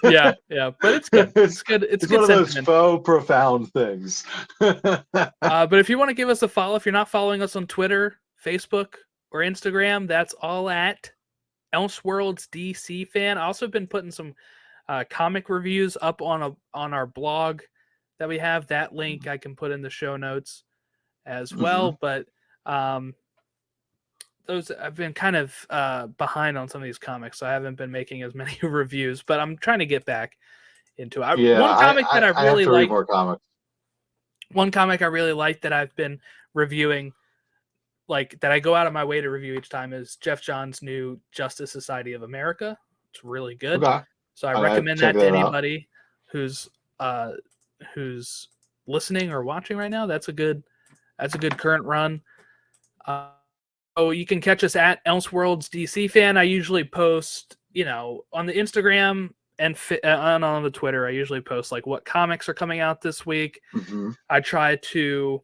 yeah, but it's good. It's good. It's good one of those faux profound things. But if you want to give us a follow, if you're not following us on Twitter, Facebook, or Instagram, that's all at Elseworlds DC Fan. I also been putting some comic reviews up on our blog that we have. That link I can put in the show notes as well, but. Those I've been kind of behind on some of these comics, so I haven't been making as many reviews, but I'm trying to get back into it. One comic that I really like. One comic I really like that I've been reviewing, like that I go out of my way to review each time, is Jeff Johns' new Justice Society of America. It's really good. Okay. So I recommend that to anybody who's listening or watching right now. That's a good current run. You can catch us at Elseworlds DC Fan. I usually post, on the Instagram and on the Twitter. I usually post like what comics are coming out this week. I try to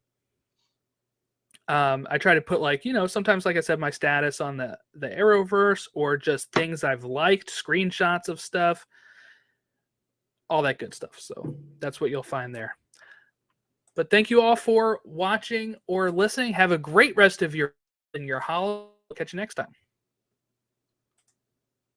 put like, sometimes, like I said, my status on the Arrowverse or just things I've liked, screenshots of stuff, all that good stuff. So that's what you'll find there. But thank you all for watching or listening. Have a great rest of your holiday. Catch you next time.